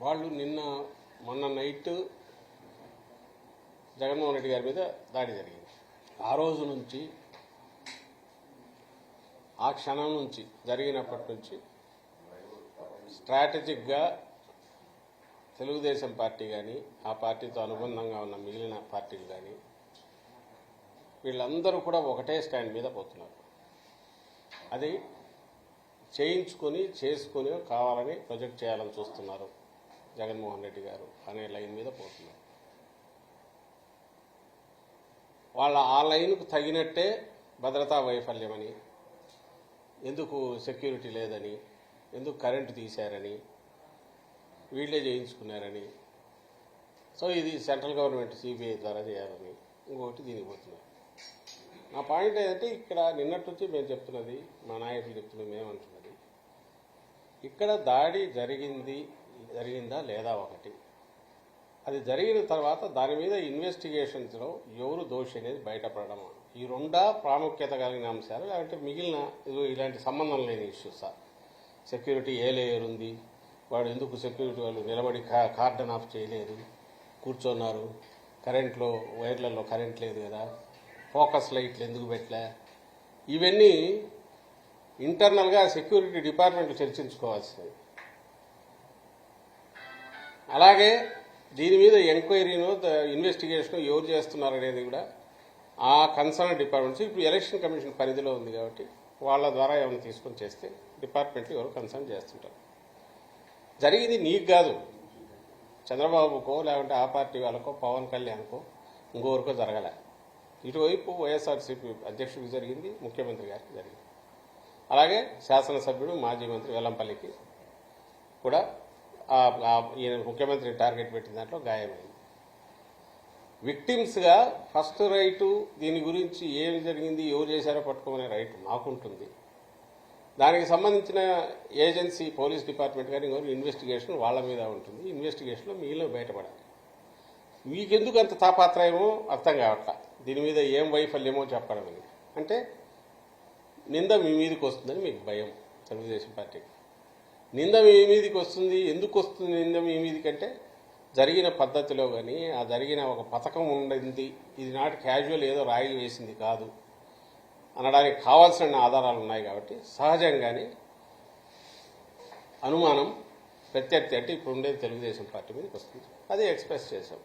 వాళ్ళు మొన్న నైట్ జగన్మోహన్ రెడ్డి గారి మీద దాడి జరిగింది. ఆ రోజు నుంచి ఆ క్షణం నుంచి జరిగినప్పటి నుంచి స్ట్రాటజిక్గా తెలుగుదేశం పార్టీ కానీ ఆ పార్టీతో అనుబంధంగా ఉన్న మిగిలిన పార్టీలు కానీ వీళ్ళందరూ కూడా ఒకటే స్టాండ్ మీద పోతున్నారు. అది చేసుకొని కావాలని ప్రొజెక్ట్ చేయాలని చూస్తున్నారు జగన్మోహన్ రెడ్డి గారు అనే లైన్ మీద పోతున్నారు. వాళ్ళ ఆ లైన్కు తగినట్టే భద్రతా వైఫల్యమని, ఎందుకు సెక్యూరిటీ లేదని, ఎందుకు కరెంటు తీశారని, వీళ్ళే చేయించుకున్నారని, సో ఇది సెంట్రల్ గవర్నమెంట్ సిబిఐ ద్వారా చేయాలని ఇంకొకటి దీనికి పోతున్నారు. నా పాయింట్ ఏంటంటే ఇక్కడ నిన్నటి నుంచి మేము చెప్తున్నది, మా నాయకులు చెప్తున్నది, మేమంటున్నది, ఇక్కడ దాడి జరిగిందా లేదా ఒకటి, అది జరిగిన తర్వాత దాని మీద ఇన్వెస్టిగేషన్స్లో ఎవరు దోషి అనేది బయటపడడం, ఈ రెండా ప్రాముఖ్యత కలిగిన అంశాలు. లేదంటే మిగిలిన ఇలాంటి సంబంధం లేని ఇష్యూస్. సెక్యూరిటీ ఏ లేయర్ ఉంది, వాడు ఎందుకు సెక్యూరిటీ వాళ్ళు నిలబడి కార్డన్ ఆఫ్ చేయలేదు, కూర్చున్నారు, కరెంట్లో వైర్లలో కరెంట్ లేదు కదా, ఫోకస్ లైట్లు ఎందుకు పెట్టలే, ఇవన్నీ ఇంటర్నల్గా సెక్యూరిటీ డిపార్ట్మెంట్ చర్చించుకోవాల్సింది. అలాగే దీని మీద ఎంక్వైరీను ఇన్వెస్టిగేషన్ ఎవరు చేస్తున్నారనేది కూడా ఆ కన్సర్న్ డిపార్ట్మెంట్స్ ఇప్పుడు ఎలక్షన్ కమిషన్ పరిధిలో ఉంది కాబట్టి వాళ్ళ ద్వారా ఏమైనా తీసుకొని చేస్తే డిపార్ట్మెంట్లు ఎవరు కన్సర్న్ చేస్తుంటారు. జరిగింది నీకు కాదు, చంద్రబాబుకో లేకుంటే ఆ పార్టీ వాళ్ళకో పవన్ కళ్యాణ్కో ఇంకోరికో జరగలే. ఇటువైపు వైఎస్ఆర్సీపీ అధ్యక్షుడికి జరిగింది, ముఖ్యమంత్రి గారికి జరిగింది. అలాగే శాసనసభ్యుడు మాజీ మంత్రి వెల్లంపల్లికి కూడా ఈయన ముఖ్యమంత్రిని టార్గెట్ పెట్టిన దాంట్లో గాయమైంది. విక్టిమ్స్గా ఫస్ట్ రైటు దీని గురించి ఏమి జరిగింది, ఎవరు చేశారో పట్టుకోమనే రైట్ మాకుంటుంది. దానికి సంబంధించిన ఏజెన్సీ పోలీస్ డిపార్ట్మెంట్ కానీ ఇంకొక ఇన్వెస్టిగేషన్ వాళ్ళ మీద ఉంటుంది. ఇన్వెస్టిగేషన్లో మిగిలిన బయటపడాలి. మీకెందుకు అంత తాపాత్రయమో అర్థం కావట్లా, దీని మీద ఏం వైఫల్యమో చెప్పడం అనేది. అంటే నింద మీ మీదకి వస్తుందని మీకు భయం. తెలుగుదేశం పార్టీకి నింద మీ మీదకి వస్తుంది. ఎందుకు వస్తుంది నింద మీ మీదకంటే జరిగిన పద్ధతిలో కానీ ఆ జరిగిన ఒక పథకం ఉండింది, ఇది నాటి క్యాజువల్ ఏదో రాయి వేసింది కాదు అనడానికి కావాల్సిన ఆధారాలు ఉన్నాయి కాబట్టి సహజంగానే అనుమానం ప్రత్యర్థి అంటే ఇప్పుడు ఉండేది తెలుగుదేశం పార్టీ మీదకి వస్తుంది. అదే ఎక్స్ప్రెస్ చేశాం.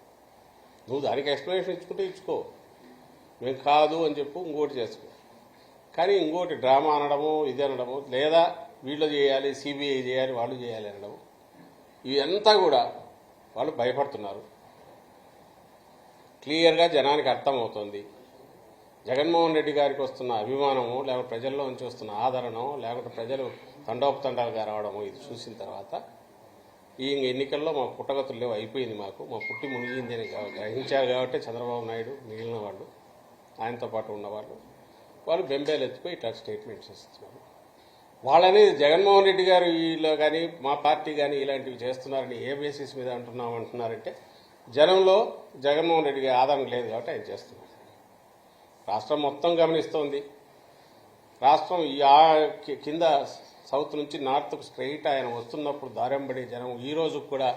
నువ్వు దానికి ఎక్స్ప్లెనేషన్ ఇచ్చుకుంటే ఇచ్చుకో, మేము కాదు అని చెప్పు, ఇంకోటి చేసుకో. కానీ ఇంకోటి డ్రామా అనడము, ఇది అనడము, లేదా వీళ్ళు చేయాలి, సిబిఐ చేయాలి, వాళ్ళు చేయాలి అనడము, ఇదంతా కూడా వాళ్ళు భయపడుతున్నారు. క్లియర్గా జనానికి అర్థమవుతుంది. జగన్మోహన్ రెడ్డి గారికి వస్తున్న అభిమానము, లేకపోతే ప్రజల్లో నుంచి వస్తున్న ఆదరణం, లేకపోతే ప్రజలు తండోపతండాలుగా రావడము, ఇది చూసిన తర్వాత ఈ ఎన్నికల్లో మా పుట్టగతులు లేవు, అయిపోయింది, మా పుట్టి మునిగింది అని గ్రహించారు కాబట్టి చంద్రబాబు నాయుడు మిగిలిన వాళ్ళు ఆయనతో పాటు ఉన్నవాళ్ళు వాళ్ళు బెంబేలు ఎత్తిపోయి ఇట్లా స్టేట్మెంట్స్ ఇస్తున్నారు. వాళ్ళని జగన్మోహన్ రెడ్డి గారు వీళ్ళు కానీ మా పార్టీ కానీ ఇలాంటివి చేస్తున్నారని ఏ బేసిస్ మీద అంటున్నారంటే జనంలో జగన్మోహన్ రెడ్డి గారి ఆదరణ లేదు కాబట్టి ఆయన చేస్తున్నారు. రాష్ట్రం మొత్తం గమనిస్తోంది. రాష్ట్రం కింద సౌత్ నుంచి నార్త్కు స్ట్రైట్ ఆయన వస్తున్నప్పుడు దారంబడి జనం ఈ రోజు కూడా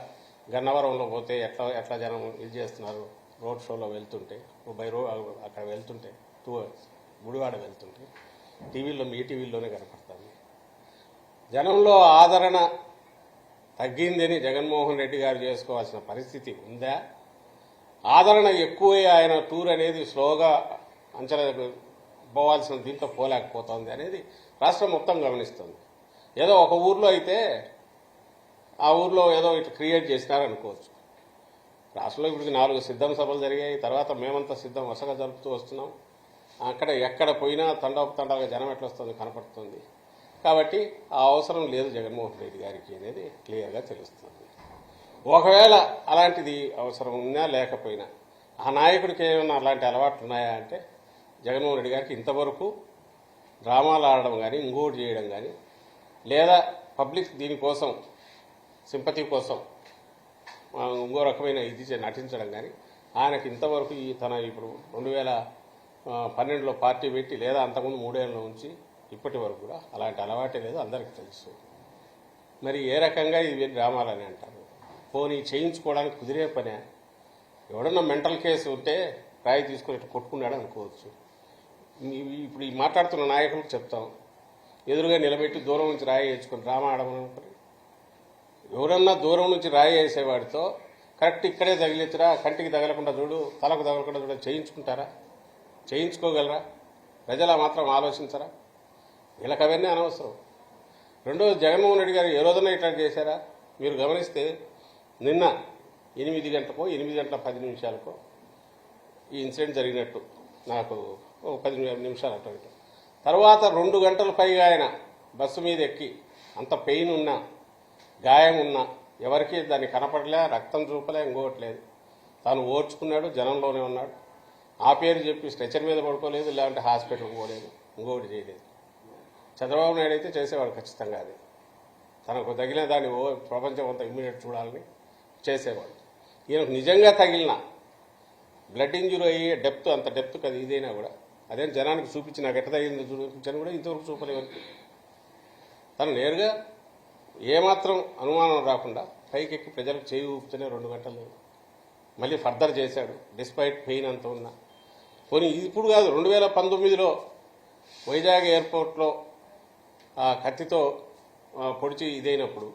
గన్నవరంలో పోతే ఎట్లా జనం ఇది చేస్తున్నారు, రోడ్ షోలో వెళ్తుంటే అక్కడ వెళ్తుంటే గుడివాడ వెళ్తుంటే టీవీలో మీ టీవీలోనే కనపడుతుంది. జనంలో ఆదరణ తగ్గిందని జగన్మోహన్ రెడ్డి గారు చేసుకోవాల్సిన పరిస్థితి ఉందా, ఆదరణ ఎక్కువై ఆయన టూర్ అనేది స్లోగా అంచనా పోవాల్సిన దీంట్లో పోలేకపోతుంది అనేది రాష్ట్రం మొత్తం గమనిస్తుంది. ఏదో ఒక ఊర్లో అయితే ఆ ఊర్లో ఏదో ఇట్లా క్రియేట్ చేసినారనుకోవచ్చు. రాష్ట్రంలో ఇప్పుడు 4 సిద్ధం సభలు జరిగాయి. తర్వాత మేమంతా సిద్ధం వరుసగా జరుపుతూ వస్తున్నాం. అక్కడ ఎక్కడ పోయినా తండాలుగా జనం ఎట్లా వస్తుంది కనపడుతుంది. కాబట్టి ఆ అవసరం లేదు జగన్మోహన్ రెడ్డి గారికి అనేది క్లియర్గా తెలుస్తుంది. ఒకవేళ అలాంటిది అవసరం ఉన్నా లేకపోయినా ఆ నాయకుడికి ఏమైనా అలాంటి అలవాట్లు ఉన్నాయా అంటే జగన్మోహన్ రెడ్డి గారికి ఇంతవరకు డ్రామాలు ఆడడం కానీ ఇంకోటి చేయడం కానీ లేదా పబ్లిక్ దీనికోసం సింపతి కోసం ఇంకో రకమైన ఇది నటించడం కానీ ఆయనకి ఇంతవరకు తన ఇప్పుడు 2012లో పార్టీ పెట్టి లేదా అంతకుముందు 3 ఏళ్ళ నుంచి ఇప్పటి వరకు కూడా అలాంటి అలవాటే లేదు, అందరికీ తెలుసు. మరి ఏ రకంగా ఇవి డ్రామాలని అంటారు? పోనీ చేయించుకోవడానికి కుదిరే పనే. ఎవడన్నా మెంటల్ కేసు ఉంటే రాయి తీసుకొని ఇట్లా కొట్టుకున్నాడు అనుకోవచ్చు. ఇప్పుడు ఈ మాట్లాడుతున్న నాయకులకు చెప్తాం, ఎదురుగా నిలబెట్టి దూరం నుంచి రాయి వేసుకొని డ్రామా ఆడమనుకుని ఎవరన్నా దూరం నుంచి రాయి వేసేవాడితో కరెక్ట్ ఇక్కడే తగిలించరా, కంటికి తగలకుండా చూడు, తలకు తగలకుండా చూడ చేయించుకుంటారా? చేయించుకోగలరా? ప్రజలు మాత్రం ఆలోచించరా? వీళ్ళకి అవన్నీ అనవసరం. రెండోది, జగన్మోహన్ రెడ్డి గారు ఏ రోజున ఇట్లా చేశారా? మీరు గమనిస్తే నిన్న 8 గంటలకో 8 గంటల 10 నిమిషాలకో ఈ ఇన్సిడెంట్ జరిగినట్టు నాకు 10 నిమిషాలు అటు ఇటు. తర్వాత 2 గంటల పైగా ఆయన బస్సు మీద ఎక్కి అంత పెయిన్ ఉన్నా గాయం ఉన్నా ఎవరికి దాన్ని కనపడలే, రక్తం చూపలే, ఇంకోవట్లేదు. తాను ఓర్చుకున్నాడు, జనంలోనే ఉన్నాడు. ఆ పేరు చెప్పి స్ట్రెచర్ మీద పడుకోలేదు, లేదంటే హాస్పిటల్కి పోలేదు, ఇంకొకటి చేయలేదు. చంద్రబాబు నాయుడు అయితే చేసేవాడు ఖచ్చితంగా. అది తనకు తగిలిన దాన్ని ప్రపంచం అంతా ఇమ్మీడియట్ చూడాలని చేసేవాడు. ఈయనకు నిజంగా తగిలిన బ్లడ్ ఇంజురీ అయ్యే డెప్త్, అంత డెప్త్ కదా ఇదైనా కూడా అదేం జనానికి చూపించి నాకు ఎట్ట తగిలింది చూపించని కూడా ఇంతవరకు చూపలేవరకు. తను నేరుగా ఏమాత్రం అనుమానం రాకుండా పైకెక్కి ప్రజలకు చేయి ఊపుతూనే 2 గంటలు మళ్ళీ ఫర్దర్ చేశాడు, డిస్పైట్ పెయిన్ అంత ఉన్నా. పోనీ ఇప్పుడు కాదు, 2019లో వైజాగ్ ఎయిర్పోర్ట్లో కత్తితో పొడిచి ఇదైనప్పుడు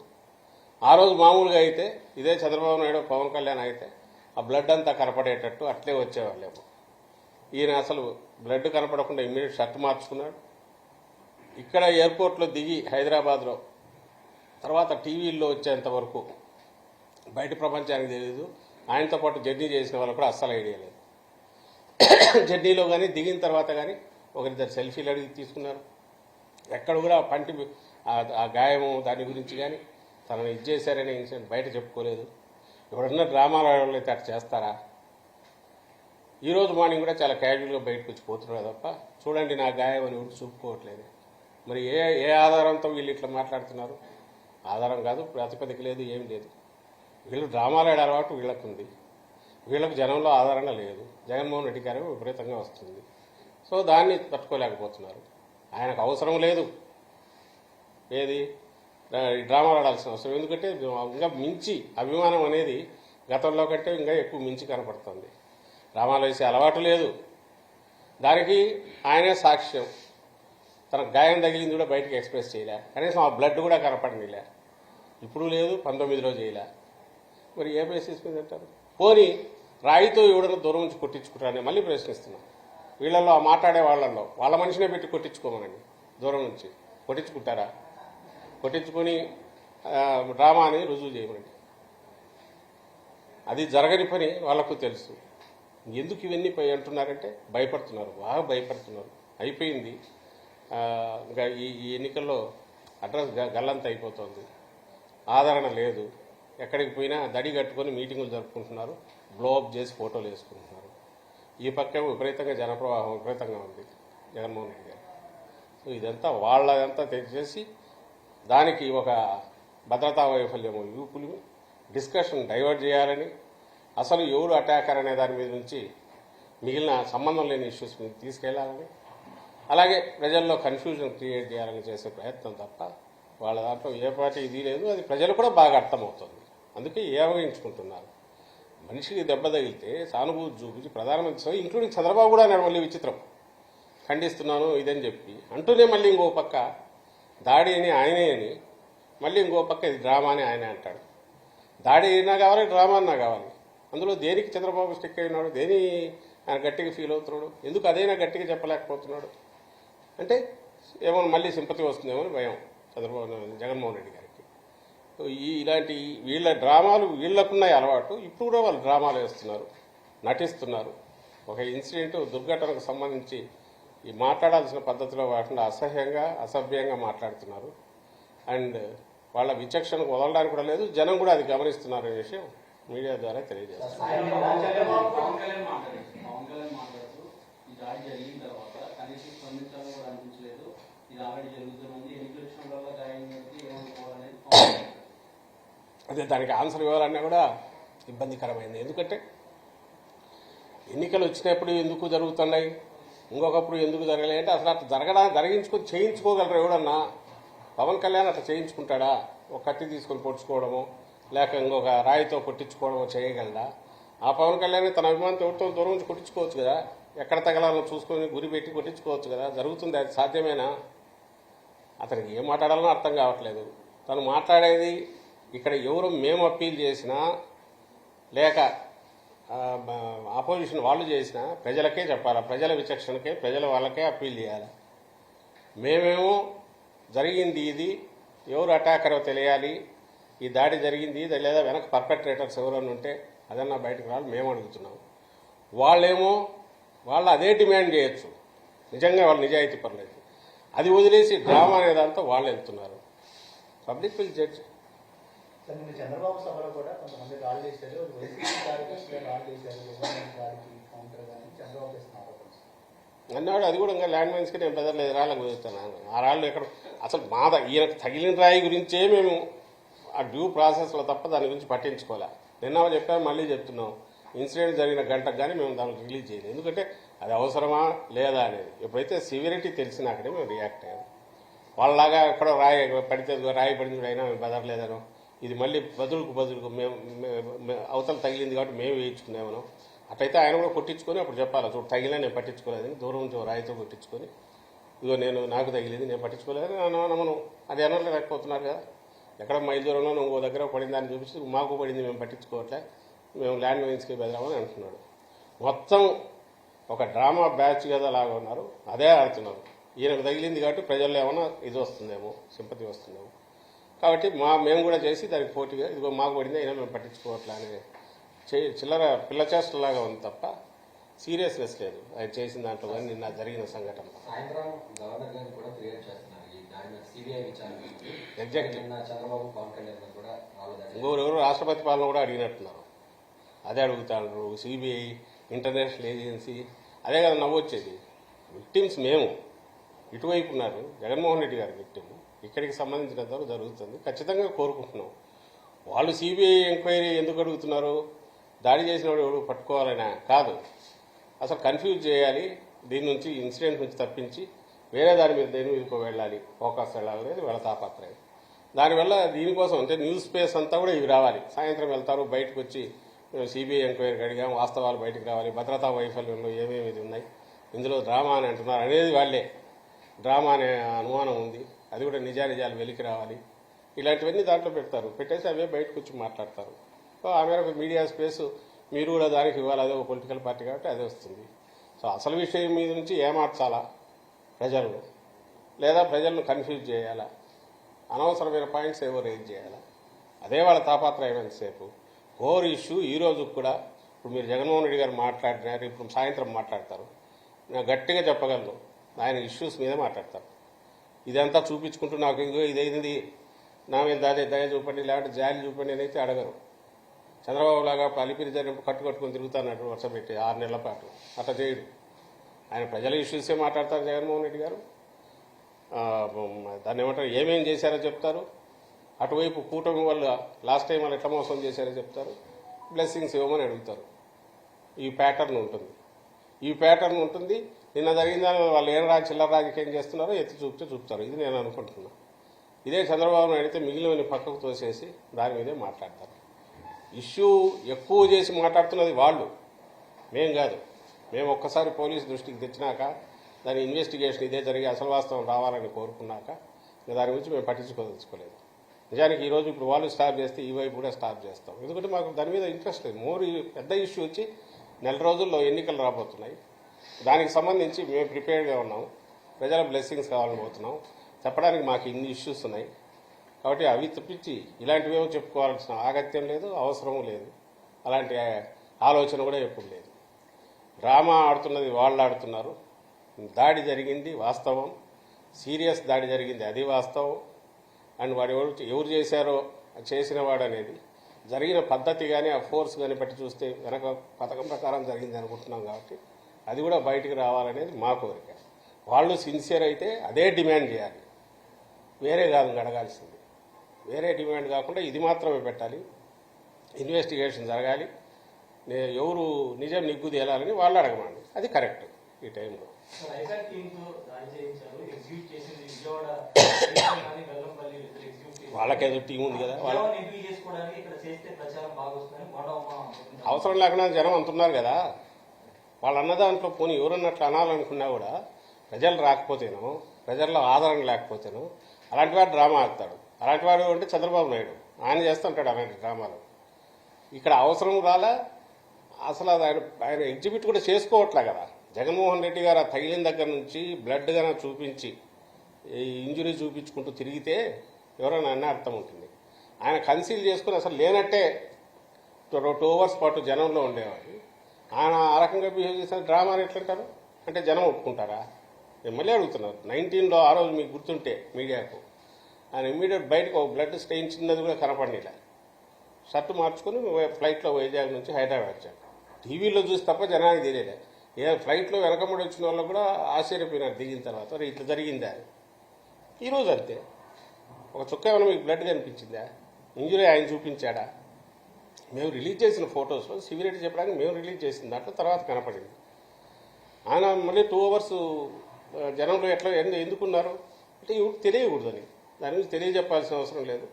ఆ రోజు మామూలుగా అయితే ఇదే చంద్రబాబు నాయుడు పవన్ కళ్యాణ్ అయితే ఆ బ్లడ్ అంతా కనపడేటట్టు అట్లే వచ్చేవాళ్ళేమో. ఈయన అసలు బ్లడ్ కనపడకుండా ఇమ్మీడియట్ షర్ట్ మార్చుకున్నాడు. ఇక్కడ ఎయిర్పోర్ట్లో దిగి హైదరాబాద్లో తర్వాత టీవీల్లో వచ్చేంత వరకు బయట ప్రపంచానికి తెలియదు. ఆయనతో పాటు జర్నీ చేసిన వాళ్ళు కూడా అస్సలు ఐడియా లేదు. జర్నీలో కానీ దిగిన తర్వాత కానీ ఒకరిద్దరు సెల్ఫీలు అడిగి తీసుకున్నారు. ఎక్కడ కూడా పంటి ఆ గాయము దాని గురించి కానీ తనని ఇచ్చేశారనే ఇన్సిడెంట్ బయట చెప్పుకోలేదు. ఎవడన్నా డ్రామాలు ఆడవాళ్ళు అయితే అట్లా చేస్తారా? ఈరోజు మార్నింగ్ కూడా చాలా క్యాజువల్గా బయటకు వచ్చి పోతున్నారు తప్ప చూడండి నా గాయం అని ఎవరు చూపుకోవట్లేదు. మరి ఏ ఆధారంతో వీళ్ళు ఇట్లా మాట్లాడుతున్నారు? ఆధారం కాదు, ప్రాతిపదిక లేదు, ఏం లేదు. వీళ్ళు డ్రామాలు ఆడే అలవాటు వీళ్ళకు ఉంది. వీళ్ళకు జనంలో ఆధారంగా లేదు. జగన్మోహన్ రెడ్డి గారు విపరీతంగా వస్తుంది. సో దాన్ని తట్టుకోలేకపోతున్నారు. ఆయనకు అవసరం లేదు ఏది డ్రామాలు ఆడాల్సిన అవసరం. ఎందుకంటే ఇంకా మించి అభిమానం అనేది గతంలో కంటే ఇంకా ఎక్కువ మించి కనపడుతుంది. డ్రామాలు వేసే అలవాటు లేదు. దానికి ఆయనే సాక్ష్యం. తనకు గాయం తగిలింది కూడా బయటకు ఎక్స్ప్రెస్ చేయలే, కనీసం ఆ బ్లడ్ కూడా కనపడనిలే. ఇప్పుడు లేదు, 19లో చేయలే. మరి ఏ బేసిస్ మీద అంటారు? పోనీ రాయితో ఎవడన్నా దూరం నుంచి కొట్టించుకుంటారని మళ్ళీ ప్రశ్నిస్తున్నాం. వీళ్ళల్లో ఆ మాట్లాడే వాళ్ళల్లో వాళ్ళ మనిషినే పెట్టి కొట్టించుకోమనండి. దూరం నుంచి కొట్టించుకుంటారా? కొట్టించుకొని డ్రామా అని రుజువు చేయమనండి. అది జరగని పని వాళ్ళకు తెలుసు. ఎందుకు ఇవన్నీ అంటున్నారంటే భయపడుతున్నారు, బాగా భయపడుతున్నారు. అయిపోయింది. ఇంకా ఈ ఎన్నికల్లో అడ్రస్ గల్లంత అయిపోతుంది. ఆదరణ లేదు. ఎక్కడికి పోయినా దడి కట్టుకొని మీటింగులు జరుపుకుంటున్నారు, బ్లోఅప్ చేసి ఫోటోలు వేసుకుంటున్నారు. ఈ పక్క విపరీతంగా జనప్రవాహం విపరీతంగా ఉంది జగన్మోహన్ రెడ్డి గారు. సో ఇదంతా వాళ్ళదంతా తెచ్చేసి దానికి ఒక భద్రతా వైఫల్యము యూపులు డిస్కషన్ డైవర్ట్ చేయాలని, అసలు ఎవడు అటాకర్ అనే దాని మీద నుంచి మిగిలిన సంబంధం లేని ఇష్యూస్ మీద తీసుకెళ్లాలని, అలాగే ప్రజల్లో కన్ఫ్యూజన్ క్రియేట్ చేయాలని చేసే ప్రయత్నం తప్ప వాళ్ళ దాంట్లో ఏ పార్టీ ఇది లేదు. అది ప్రజలు కూడా బాగా అర్థమవుతుంది. అందుకే ఏవగించుకుంటున్నారు. మనిషికి దెబ్బ తగిలితే సానుభూతి చూపించి ప్రధానమంత్రి ఇంక్లూడింగ్ చంద్రబాబు కూడా అన్నాడు మళ్ళీ విచిత్రం, ఖండిస్తున్నాను ఇదని చెప్పి అంటూనే మళ్ళీ ఇంకో పక్క దాడి అని ఆయనే అని మళ్ళీ ఇంకో పక్క ఇది డ్రామా అని ఆయనే అంటాడు. దాడి అయినా కావాలి, డ్రామా అన్నా కావాలి. అందులో దేనికి చంద్రబాబు స్టిక్ అయినాడు? దేని ఆయన గట్టిగా ఫీల్ అవుతున్నాడు? ఎందుకు అదైనా గట్టిగా చెప్పలేకపోతున్నాడు? అంటే ఏమో మళ్ళీ సింపతి వస్తుందేమో అని భయం జగన్మోహన్ రెడ్డి గారికి. ఇలాంటి వీళ్ళ డ్రామాలు వీళ్ళకున్నాయి అలవాటు. ఇప్పుడు కూడా వాళ్ళు డ్రామాలు వేస్తున్నారు, నటిస్తున్నారు. ఒక ఇన్సిడెంట్ దుర్ఘటనకు సంబంధించి ఈ మాట్లాడాల్సిన పద్ధతిలో వాటిని అసహ్యంగా అసభ్యంగా మాట్లాడుతున్నారు. అండ్ వాళ్ళ విచక్షణకు వదలడానికి కూడా లేదు. జనం కూడా అది గమనిస్తున్నారు అనే విషయం మీడియా ద్వారా తెలియజేస్తారు. అదే దానికి ఆన్సర్ ఇవ్వాలన్నా కూడా ఇబ్బందికరమైంది. ఎందుకంటే ఎన్నికలు వచ్చినప్పుడు ఎందుకు జరుగుతున్నాయి, ఇంకొకప్పుడు ఎందుకు జరగలేదు అంటే అసలు అట్లా జరిగించుకొని చేయించుకోగలరు ఎవడన్నా? పవన్ కళ్యాణ్ అట్లా చేయించుకుంటాడా? ఒక కత్తి తీసుకొని పొడుచుకోవడము, లేక ఇంకొక రాయితో కొట్టించుకోవడం చేయగలదా? ఆ పవన్ కళ్యాణ్ తన అభిమానంతో ఎవరితో దూరం నుంచి కొట్టించుకోవచ్చు కదా, ఎక్కడ తగలాలో చూసుకొని గురి పెట్టి కొట్టించుకోవచ్చు కదా. జరుగుతుంది, అది సాధ్యమేనా? అతనికి ఏం మాట్లాడాలో అర్థం కావట్లేదు. తను మాట్లాడేది ఇక్కడ ఎవరు మేము అప్పీల్ చేసినా లేక ఆపోజిషన్ వాళ్ళు చేసినా ప్రజలకే చెప్పాలా, ప్రజల విచక్షణకే, ప్రజల వాళ్ళకే అప్పీల్ చేయాలి. మేమేమో జరిగింది ఇది, ఎవరు అటాకరో తెలియాలి, ఈ దాడి జరిగింది లేదా వెనక పర్పెట్రేటర్స్ ఎవరైనా ఉంటే అదన్నా బయటకు రావాలి మేము అడుగుతున్నాం. వాళ్ళేమో వాళ్ళు అదే డిమాండ్ చేయొచ్చు, నిజంగా వాళ్ళు నిజాయితీ పర్లేదు. అది వదిలేసి డ్రామా అనే దాంతో వాళ్ళు వెళ్తున్నారు. Public will judge. చంద్రబాబు సభలో కూడా కొంతమంది రాళ్ళు చేశారు, వైసీపీ గారికి రాళ్ళు చేశారు, గవర్నమెంట్ గారికి కౌంటర్ కానీ చంద్రబాబు చేస్తున్నారు అన్నాడు. అది కూడా ఇంకా ల్యాండ్ మైన్స్కి నేను బెదరలేదు, రాళ్ళకు కుదురుతున్నాను. ఆ రాళ్ళు ఎక్కడ అసలు ఈయనకు తగిలిన రాయి గురించే మేము ఆ డ్యూ ప్రాసెస్లో తప్ప దాని గురించి పట్టించుకోలే. నిన్న చెప్పాము, మళ్ళీ చెప్తున్నాం, ఇన్సిడెంట్ జరిగిన గంటకు కానీ మేము దాన్ని రిలీజ్ చేయలేదు. ఎందుకంటే అది అవసరమా లేదా అనేది. ఎప్పుడైతే సివియరిటీ తెలిసినాకనే మేము రియాక్ట్ అయ్యాము. వాళ్ళలాగా ఎక్కడో రాయి పడితే రాయి పడింది అయినా మేము బెదరలేదనో, ఇది మళ్ళీ బదులుకు మేము అవతల తగిలింది కాబట్టి మేము వేయించుకున్నామనో, అట్లయితే ఆయన కూడా కొట్టించుకొని అప్పుడు చెప్పాలి, చూడు తగిలినా నేను పట్టించుకోలేదని, దూరం నుంచి రాయితో కొట్టించుకొని ఇదిగో నాకు తగిలింది నేను పట్టించుకోలేదని మనం అది అనలేకపోతున్నారు కదా. ఎక్కడ మైల్ దూరంలో ఇంకో దగ్గర పడింది అని చూపించి మాకు పడింది మేము పట్టించుకోవట్లే, మేము ల్యాండ్ మైన్స్కి బెదరామని అంటున్నాడు. మొత్తం ఒక డ్రామా బ్యాచ్ కదా లాగా ఉన్నారు, అదే ఆడుతున్నారు. ఈయనకు తగిలింది కాబట్టి ప్రజల్లో ఏమన్నా ఇది వస్తుందేమో, సింపతి వస్తుందేమో, కాబట్టి మేము కూడా చేసి దానికి పోటీగా ఇదిగో మాకు పడింది అయినా మేము పట్టించుకోవట్లే అనే చిల్లర పిల్ల చేష్టలాగా ఉంది తప్ప సీరియస్నెస్ లేదు ఆయన చేసిన దాంట్లో. కానీ నిన్న జరిగిన సంఘటన ఎగ్జాక్ట్లీ ఇంకొకరెవరు రాష్ట్రపతి పాలన కూడా అడిగినట్టున్నారు, అదే అడుగుతారు. సిబిఐ, ఇంటర్నేషనల్ ఏజెన్సీ, అదే కదా నవ్వొచ్చేది. విక్టిమ్స్ మేము ఇటువైపు ఉన్నారు, జగన్మోహన్ రెడ్డి గారి విక్టిమ్, ఇక్కడికి సంబంధించినంతవరకు జరుగుతుంది. ఖచ్చితంగా కోరుకుంటున్నాం. వాళ్ళు సిబిఐ ఎంక్వైరీ ఎందుకు అడుగుతున్నారు? దాడి చేసిన వాడు ఎవరు పట్టుకోవాలనే కాదు, అసలు కన్ఫ్యూజ్ చేయాలి, దీని నుంచి ఇన్సిడెంట్ నుంచి తప్పించి వేరే దాని మీద దేని మీదకో వెళ్ళాలి, ఫోకస్ వెళ్ళాలనేది వాళ్ళ తాపత్రయం. దానివల్ల దీనికోసం అంటే న్యూస్ స్పేస్ అంతా కూడా ఇవి రావాలి. సాయంత్రం వెళ్తారు, బయటకు వచ్చి మేము సిబిఐ ఎంక్వైరీకి అడిగాం, వాస్తవాలు బయటకు రావాలి, భద్రతా వైఫల్యంలో ఏమేమి ఉన్నాయి, ఇందులో డ్రామా అని అంటున్నారు అనేది వాళ్ళే. డ్రామా అనే అనుమానం ఉంది, అది కూడా నిజాలు వెలికి రావాలి. ఇలాంటివన్నీ దాంట్లో పెడతారు, పెట్టేసి అవే బయటకు వచ్చి మాట్లాడతారు. సో ఆ మేరకు మీడియా స్పేస్ మీరు కూడా దానికి ఇవ్వాలి, అదే ఒక పొలిటికల్ పార్టీ కాబట్టి అదే వస్తుంది. సో అసలు విషయం మీద నుంచి ఏమార్చాలా ప్రజలు, లేదా ప్రజలను కన్ఫ్యూజ్ చేయాలా, అనవసరమైన పాయింట్స్ ఏవో రేజ్ చేయాలా, అదే వాళ్ళ తాపత్రయమైనంతసేపు. కోర్ ఇష్యూ ఈ రోజు కూడా ఇప్పుడు మీరు జగన్మోహన్ రెడ్డి గారు మాట్లాడినారు, ఇప్పుడు సాయంత్రం మాట్లాడతారు, నేను గట్టిగా చెప్పగలను ఆయన ఇష్యూస్ మీదే మాట్లాడతారు. ఇదంతా చూపించుకుంటూ నాకు ఇంకో ఇదైంది నా మీద దయ చూపండి లేకపోతే జాలి చూపండి అని అయితే అడగరు. చంద్రబాబు లాగా అలిపిరి జరిగినప్పుడు కట్టుకొని తిరుగుతాడు వర్షం పెట్టి 6 నెలల పాటు, అట్లా చేయడు. ఆయన ప్రజల ఇష్యూసే మాట్లాడతారు జగన్మోహన్ రెడ్డి గారు. దాన్ని ఏమంటారు, ఏమేం చేశారో చెప్తారు. అటువైపు కూటమి వాళ్ళు లాస్ట్ టైం వాళ్ళు ఎట్లా మోసం చేశారో చెప్తారు, బ్లెస్సింగ్స్ ఇవ్వమని అడుగుతారు. ఈ ప్యాటర్న్ ఉంటుంది. నిన్న జరిగిన వాళ్ళు ఏం చిల్లర రాజకీయం చేస్తున్నారో ఎత్తి చూపుతారు. ఇది నేను అనుకుంటున్నా. ఇదే చంద్రబాబును అడిగితే మిగిలిన పక్కకు తోసేసి దాని మీదే మాట్లాడతారు. ఇష్యూ ఎక్కువ చేసి మాట్లాడుతున్నది వాళ్ళు, మేం కాదు. మేము ఒక్కసారి పోలీసు దృష్టికి తెచ్చినాక దాని ఇన్వెస్టిగేషన్ ఇదే జరిగి అసలు వాస్తవం రావాలని కోరుకున్నాక దాని గురించి మేము పట్టించుకోదలుచుకోలేదు. నిజానికి ఈరోజు ఇప్పుడు వాళ్ళు స్టాప్ చేస్తే ఈ వైపు కూడా స్టాప్ చేస్తాం, ఎందుకంటే మాకు దాని మీద ఇంట్రెస్ట్ లేదు. పెద్ద ఇష్యూ వచ్చి నెల రోజుల్లో ఎన్నికలు రాబోతున్నాయి. దానికి సంబంధించి మేము ప్రిపేర్డ్గా ఉన్నాం, ప్రజల బ్లెస్సింగ్స్ కావాలని పోతున్నాం. చెప్పడానికి మాకు ఇన్ని ఇష్యూస్ ఉన్నాయి కాబట్టి అవి తప్పించి ఇలాంటివేమో చెప్పుకోవాల్సిన ఆగత్యం లేదు, అవసరం లేదు. అలాంటి ఆలోచన కూడా ఎప్పుడు లేదు. డ్రామా ఆడుతున్నది వాళ్ళు ఆడుతున్నారు. దాడి జరిగింది వాస్తవం, సీరియస్ దాడి జరిగింది అది వాస్తవం. అండ్ వాడు ఎవరు చేశారో చేసిన వాడు అనేది జరిగిన పద్ధతి కానీ ఆ ఫోర్స్ కానీ బట్టి చూస్తే వెనక పథకం ప్రకారం జరిగింది అనుకుంటున్నాం. కాబట్టి అది కూడా బయటికి రావాలనేది మా కోరిక. వాళ్ళు సిన్సియర్ అయితే అదే డిమాండ్ చేయాలి, వేరే కాదు అడగాల్సింది. వేరే డిమాండ్ కాకుండా ఇది మాత్రమే పెట్టాలి. ఇన్వెస్టిగేషన్ జరగాలి, ఎవరు నిజం నిగ్గు తేలాలని వాళ్ళు అడగమండి, అది కరెక్ట్ ఈ టైంలో. వాళ్ళకేదో టీం ఉంది కదా, వాళ్ళ విజయవాడని ఎంపీ చేసుకోవడానికి ఇక్కడ చేస్తే ప్రచారం బాగా వస్తుందని బొండమ్మ అవసరం లేకుండా జనం అంటున్నారు కదా. వాళ్ళు అన్న దాంట్లో పోనీ ఎవరన్నట్లు అనాలనుకున్నా కూడా ప్రజలు రాకపోతేనో, ప్రజల్లో ఆదరణ లేకపోతేనో అలాంటి వాడు డ్రామా ఆడతాడు. అలాంటి వాడు అంటే చంద్రబాబు నాయుడు, ఆయన చేస్తుంటాడు అలాంటి డ్రామాలు. ఇక్కడ అవసరం రాలా, అసలు అది ఆయన ఎగ్జిబిట్ కూడా చేసుకోవట్లే కదా. జగన్మోహన్ రెడ్డి గారు ఆ తగిలిన దగ్గర నుంచి బ్లడ్ గానే చూపించి ఈ ఇంజురీ చూపించుకుంటూ తిరిగితే ఎవరైనా అన్న అర్థం ఉంటుంది. ఆయన కన్సీల్ చేసుకుని అసలు లేనట్టే 2 hours పాటు జనంలో ఉండేవాడు. ఆయన ఆ రకంగా బిహేవ్ చేసిన డ్రామా అని ఎట్లంటారు అంటే జనం ఒప్పుకుంటారా? నేను మళ్ళీ అడుగుతున్నారు. 19లో ఆ రోజు మీకు గుర్తుంటే మీడియాకు ఆయన ఇమ్మీడియట్ బయటకు ఒక బ్లడ్ స్టెయిన్ చిన్నది కూడా కనపడనిలే. షర్టు మార్చుకుని ఫ్లైట్లో వైజాగ్ నుంచి హైదరాబాద్ వచ్చాను. టీవీలో చూసి తప్ప జనానికి తెలియలే. ఫ్లైట్లో వెనకబడి వచ్చిన వాళ్ళు కూడా ఆశ్చర్యపోయినారు దిగిన తర్వాత, ఇట్లా జరిగిందా అని. ఈరోజు అంతే, ఒక చుక్క ఏమైనా మీకు బ్లడ్ కనిపించిందా? ఇంజురీ ఆయన చూపించాడా? మేము రిలీజ్ చేసిన ఫొటోస్లో సివిరెడ్డి చెప్పడానికి మేము రిలీజ్ చేసిన దాంట్లో తర్వాత కనపడింది. ఆయన మళ్ళీ 2 hours జనంలో ఎట్లా ఎందుకున్నారు అంటే ఇవి తెలియకూడదని, దాని గురించి తెలియజెప్పాల్సిన అవసరం లేదు.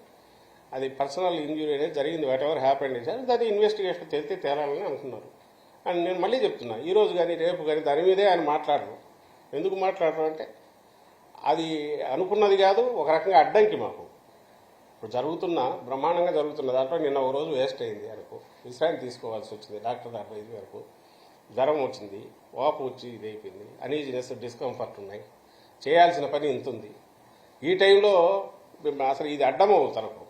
అది పర్సనల్ ఇంజురీ అనేది జరిగింది, వాట్ ఎవర్ హ్యాపెండ్ సార్, దాన్ని ఇన్వెస్టిగేషన్ తెలితే తేలాలని అనుకున్నారు. అండ్ నేను మళ్ళీ చెప్తున్నా, ఈ రోజు కానీ రేపు కానీ దాని మీదే ఆయన మాట్లాడరు. ఎందుకు మాట్లాడరు అంటే అది అనుకున్నది కాదు, ఒక రకంగా అడ్డంకి మాకు. ఇప్పుడు బ్రహ్మాండంగా జరుగుతున్న దాంట్లో నిన్న ఒక రోజు వేస్ట్ అయింది అనుకో, విశ్రాంతి తీసుకోవాల్సి వచ్చింది. డాక్టర్ అడ్వైజ్ వరకు జ్వరం వచ్చింది, వాపు వచ్చి ఇది అయిపోయింది, అనీజినెస్, డిస్కంఫర్ట్ ఉన్నాయి, చేయాల్సిన పని ఇంత ఉంది. ఈ టైంలో అసలు ఇది అడ్డం తనకు,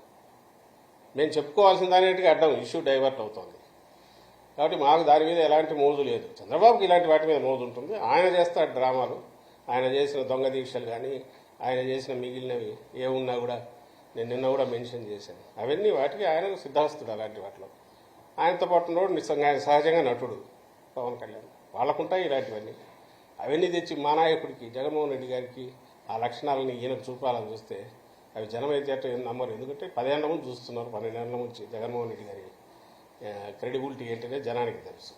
మేము చెప్పుకోవాల్సిన దానికి అడ్డం, ఇష్యూ డైవర్ట్ అవుతుంది. కాబట్టి మాకు దాని మీద ఎలాంటి మోజు లేదు. చంద్రబాబుకి ఇలాంటి వాటి మీద మోజు ఉంటుంది. ఆయన చేస్తాడు డ్రామాలు, ఆయన చేసిన దొంగ దీక్షలు కానీ ఆయన చేసిన మిగిలినవి ఏమున్నా కూడా నేను నిన్న కూడా మెన్షన్ చేశాను. అవన్నీ వాటికి ఆయన సిద్ధాస్తుడు. అలాంటి వాటిలో ఆయనతో పాటు ఉన్నవాడు నిజంగా ఆయన సహజంగా నటుడు పవన్ కళ్యాణ్, వాళ్ళకుంటాయి ఇలాంటివన్నీ. అవన్నీ తెచ్చి మా నాయకుడికి జగన్మోహన్ రెడ్డి గారికి ఆ లక్షణాలని ఈయనకు చూపాలని చూస్తే అవి జనం అయితే ఏం నమ్మరు. ఎందుకంటే 10 ఏళ్ల ముందు చూస్తున్నారు, 12 ఏళ్ల నుంచి జగన్మోహన్ రెడ్డి గారి క్రెడిబిలిటీ ఏంటనే జనానికి తెలుసు.